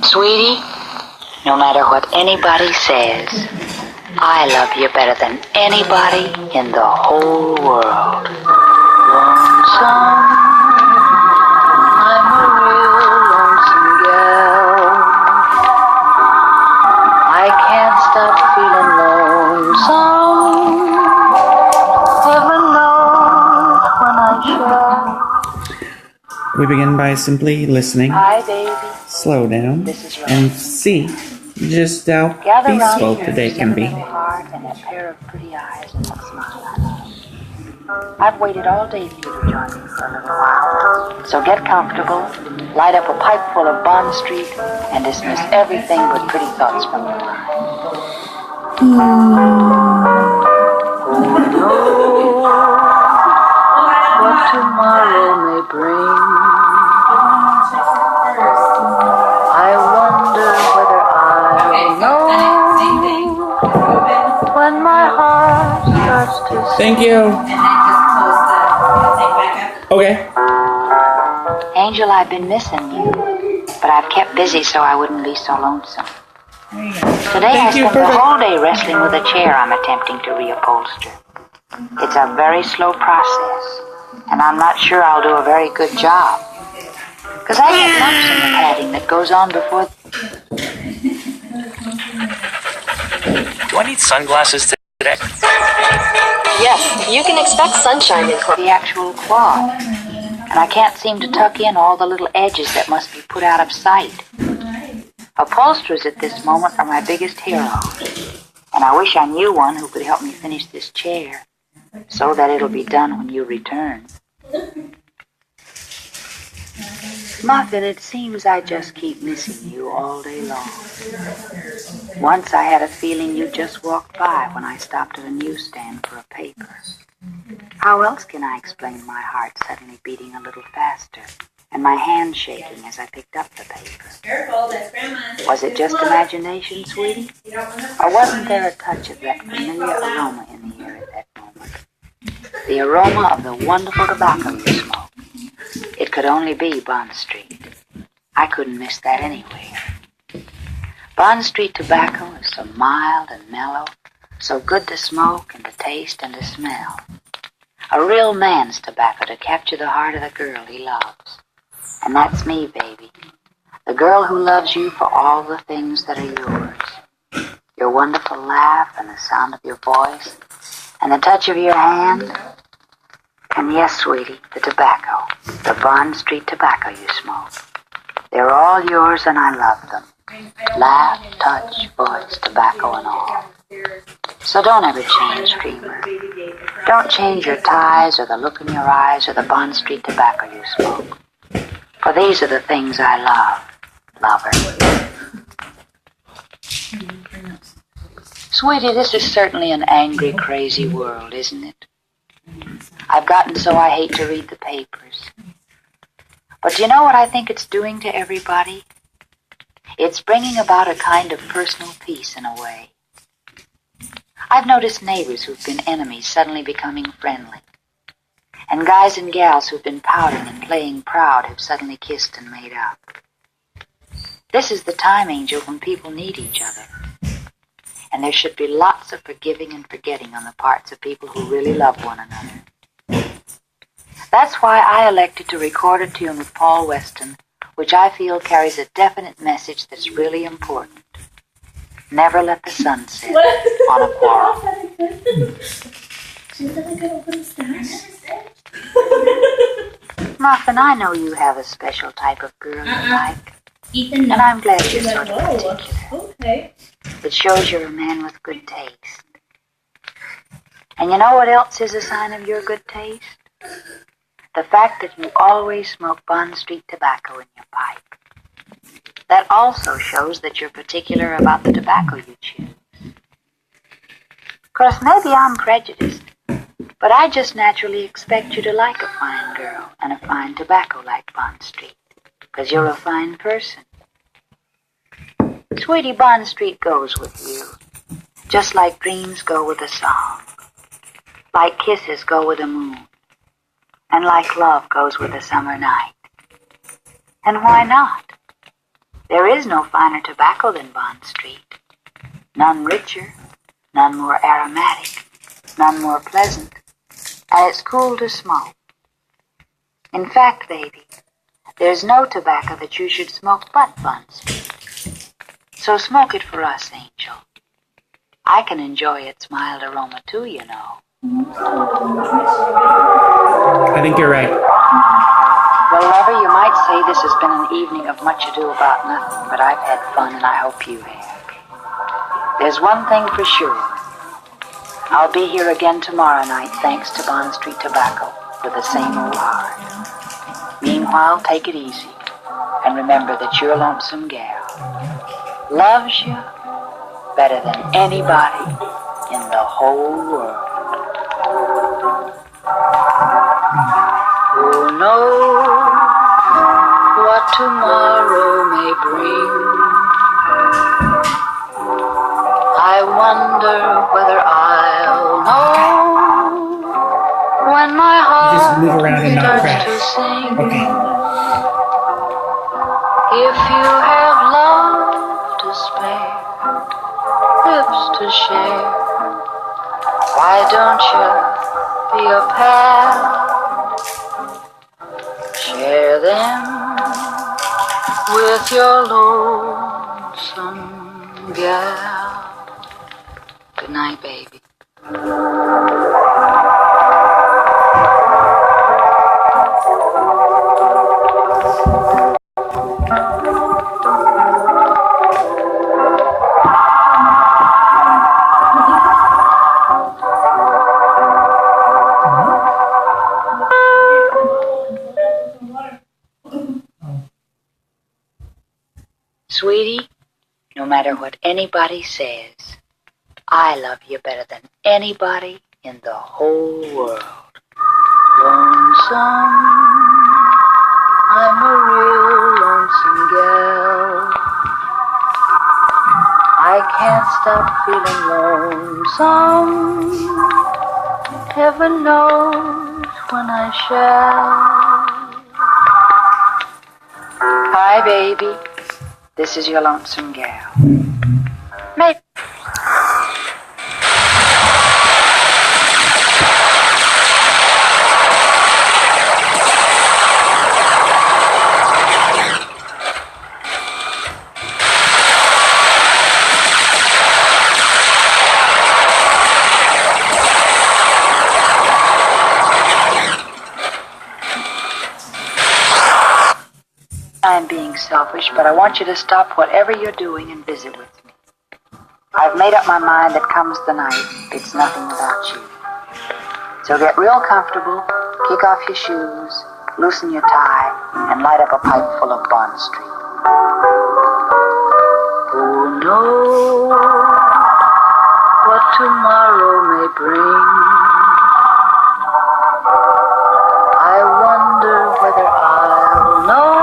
Sweetie, no matter what anybody says, I love you better than anybody in the whole world. Lonesome, I'm a real lonesome gal. I can't stop feeling lonesome. Heaven knows when I shall. We begin by simply listening, Hi, baby. slow down, and see just how peaceful today can be. Heart and a pair of pretty eyes and that smile I love. I've waited all day for you to join me for a little while. So get comfortable, light up a pipe full of Bond Street, and dismiss everything but pretty thoughts from your mind. Who knows what tomorrow may bring? I wonder whether I'll know when my heart starts to sing. Thank you. Okay. Angel, I've been missing you, but I've kept busy so I wouldn't be so lonesome. Today I spent the whole day wrestling with a chair I'm attempting to reupholster. It's a very slow process, and I'm not sure I'll do a very good job. Because I get lumps in the padding that goes on before... Do I need sunglasses today? Yes, you can expect sunshine in the actual cloth. And I can't seem to tuck in all the little edges that must be put out of sight. Upholsterers at this moment are my biggest heroes. And I wish I knew one who could help me finish this chair, so that it'll be done when you return. Muffin, it seems I just keep missing you all day long. Once I had a feeling you just walked by when I stopped at a newsstand for a paper. How else can I explain my heart suddenly beating a little faster and my hand shaking as I picked up the paper? Careful, that's Grandma's. Was it just imagination, sweetie? Or wasn't there a touch of that familiar aroma in the air at that moment? The aroma of the wonderful tobacco you smoke. It could only be Bond Street. I couldn't miss that anywhere. Bond Street tobacco is so mild and mellow, so good to smoke and to taste and to smell. A real man's tobacco to capture the heart of the girl he loves. And that's me, baby. The girl who loves you for all the things that are yours. Your wonderful laugh and the sound of your voice and the touch of your hand. And yes, sweetie, the tobacco, the Bond Street tobacco you smoke. They're all yours and I love them. Laugh, touch, voice, tobacco and all. So don't ever change, dreamer. Don't change your ties or the look in your eyes or the Bond Street tobacco you smoke. For these are the things I love, lover. Sweetie, this is certainly an angry, crazy world, isn't it? I've gotten so I hate to read the papers. But do you know what I think it's doing to everybody? It's bringing about a kind of personal peace in a way. I've noticed neighbors who've been enemies suddenly becoming friendly. And guys and gals who've been pouting and playing proud have suddenly kissed and made up. This is the time, Angel, when people need each other. And there should be lots of forgiving and forgetting on the parts of people who really love one another. That's why I elected to record a tune with Paul Weston, which I feel carries a definite message that's really important. Never let the sun set on a quarrel. Muffin, I know you have a special type of girl you like. Ethan, and I'm glad you're sort of particular. Okay. It shows you're a man with good taste. And you know what else is a sign of your good taste? The fact that you always smoke Bond Street tobacco in your pipe. That also shows that you're particular about the tobacco you choose. Of course, maybe I'm prejudiced, but I just naturally expect you to like a fine girl and a fine tobacco like Bond Street, because you're a fine person. Sweetie, Bond Street goes with you, just like dreams go with a song, like kisses go with a moon, and like love goes with a summer night. And why not? There is no finer tobacco than Bond Street. None richer, none more aromatic, none more pleasant, and it's cool to smoke. In fact, baby, there's no tobacco that you should smoke but Bond Street. So smoke it for us, Angel. I can enjoy its mild aroma too, you know. I think you're right. Well, lover, you might say this has been an evening of much ado about nothing, but I've had fun and I hope you have. There's one thing for sure. I'll be here again tomorrow night, thanks to Bond Street Tobacco, with the same old heart. Meanwhile, take it easy, and remember that your lonesome gal loves you better than anybody in the whole world. Who knows what tomorrow may bring? I wonder whether I'll know when my heart Just move around and not starts crash. to sing. Okay. If you have love to spare, lips to share, why don't you be a pal? Share them with your lonesome gal. Good night, baby. Sweetie, no matter what anybody says, I love you better than anybody in the whole world. Lonesome, I'm a real lonesome gal. I can't stop feeling lonesome. Heaven knows when I shall. Hi, baby. This is your lonesome gal. Maybe. I'm being selfish, but I want you to stop whatever you're doing and visit with me. I've made up my mind that comes the night, it's nothing without you. So get real comfortable, kick off your shoes, loosen your tie, and light up a pipe full of Bond Street. Who knows what tomorrow may bring? I wonder whether I'll know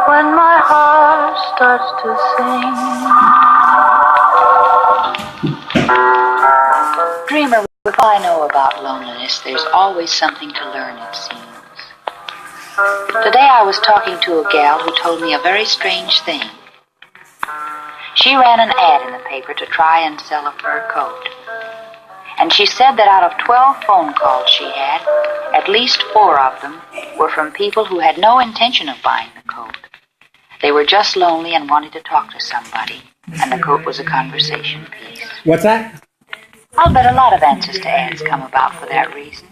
when my heart starts to sing. Dreamer, if I know about loneliness, there's always something to learn, it seems. Today I was talking to a gal who told me a very strange thing. She ran an ad in the paper to try and sell a fur coat. And she said that out of 12 phone calls she had, at least 4 of them were from people who had no intention of buying the coat. They were just lonely and wanted to talk to somebody, and the coat was a conversation piece. What's that? I'll bet a lot of answers to ads come about for that reason.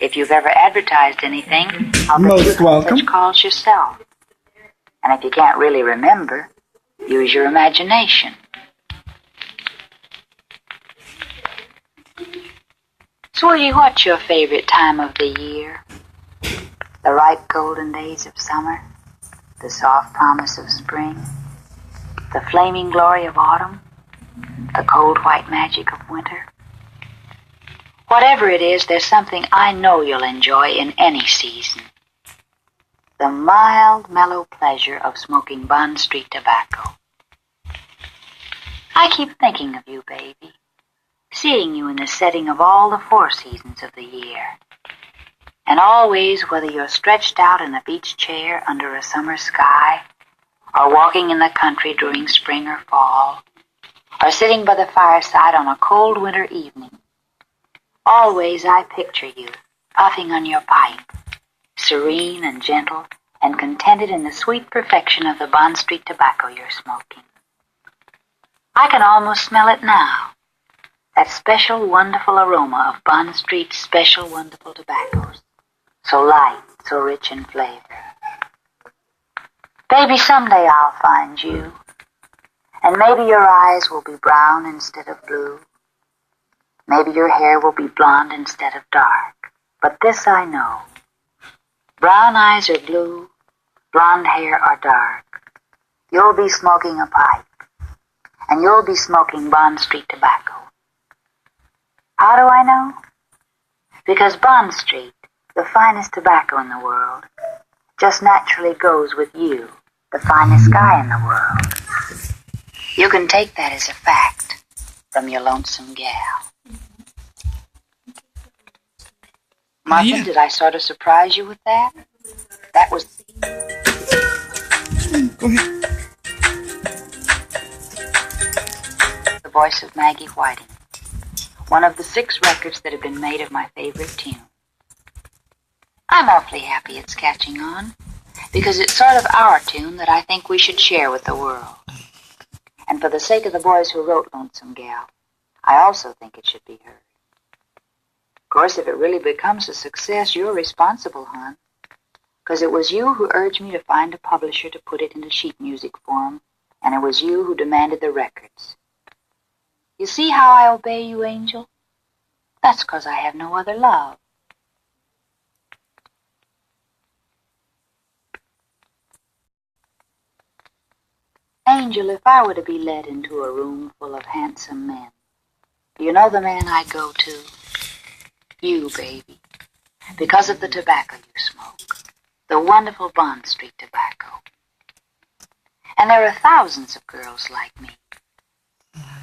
If you've ever advertised anything, I'll bet Most you've had welcome. such calls yourself. And if you can't really remember, use your imagination. Sweetie, what's your favorite time of the year? The ripe golden days of summer? The soft promise of spring? The flaming glory of autumn? The cold white magic of winter? Whatever it is, there's something I know you'll enjoy in any season. The mild, mellow pleasure of smoking Bond Street tobacco. I keep thinking of you, baby, seeing you in the setting of all the 4 seasons of the year. And always, whether you're stretched out in a beach chair under a summer sky, or walking in the country during spring or fall, or sitting by the fireside on a cold winter evening, always I picture you, puffing on your pipe, serene and gentle and contented in the sweet perfection of the Bond Street tobacco you're smoking. I can almost smell it now, that special, wonderful aroma of Bond Street's special, wonderful tobaccos, so light, so rich in flavor. Baby, someday I'll find you, and maybe your eyes will be brown instead of blue. Maybe your hair will be blonde instead of dark. But this I know. Brown eyes are blue, blonde hair are dark. You'll be smoking a pipe, and you'll be smoking Bond Street tobacco. How do I know? Because Bond Street, the finest tobacco in the world, just naturally goes with you, the finest guy in the world. You can take that as a fact from your lonesome gal. Makin, did I sort of surprise you with that? That was... Go ahead. The voice of Maggie Whiting, one of the 6 records that have been made of my favorite tune. I'm awfully happy it's catching on, because it's sort of our tune that I think we should share with the world. And for the sake of the boys who wrote Lonesome Gal, I also think it should be heard. Of course, if it really becomes a success, you're responsible, hon, because it was you who urged me to find a publisher to put it into sheet music form, and it was you who demanded the records. You see how I obey you, Angel? That's because I have no other love. Angel, if I were to be led into a room full of handsome men, do you know the man I'd go to? You, baby. Because of the tobacco you smoke. The wonderful Bond Street tobacco. And there are thousands of girls like me.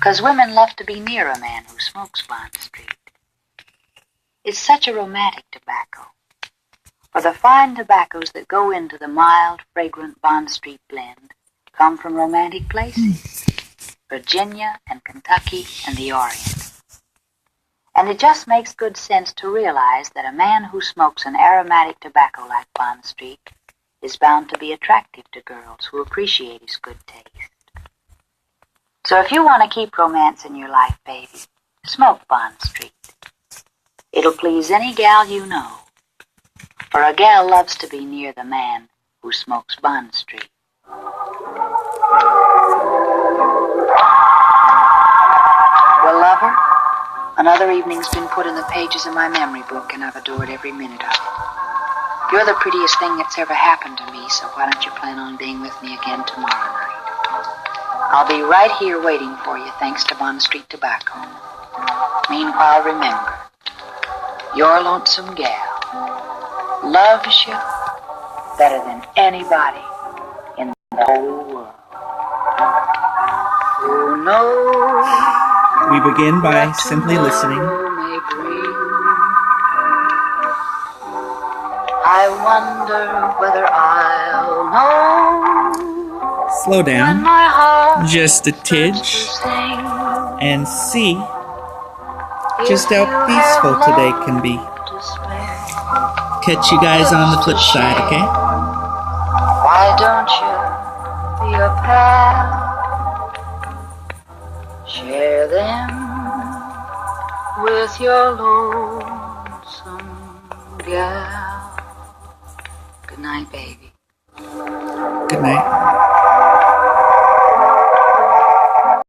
'Cause women love to be near a man who smokes Bond Street. It's such a romantic tobacco. For the fine tobaccos that go into the mild, fragrant Bond Street blend come from romantic places. Virginia and Kentucky and the Orient. And it just makes good sense to realize that a man who smokes an aromatic tobacco like Bond Street is bound to be attractive to girls who appreciate his good taste. So if you want to keep romance in your life, baby, smoke Bond Street. It'll please any gal you know, for a gal loves to be near the man who smokes Bond Street. Well, lover, another evening's been put in the pages of my memory book, and I've adored every minute of it. You're the prettiest thing that's ever happened to me, so why don't you plan on being with me again tomorrow night? I'll be right here waiting for you, thanks to Bond Street Tobacco. Meanwhile, remember, your lonesome gal loves you better than anybody in the whole world. Who knows? We begin by simply listening. I wonder whether I'll know. Slow down, just a tidge, and see just how peaceful today can be. Catch you guys on the flip side, okay? Why don't you be a pal? Share them with your lonesome gal. Good night, baby. Good night.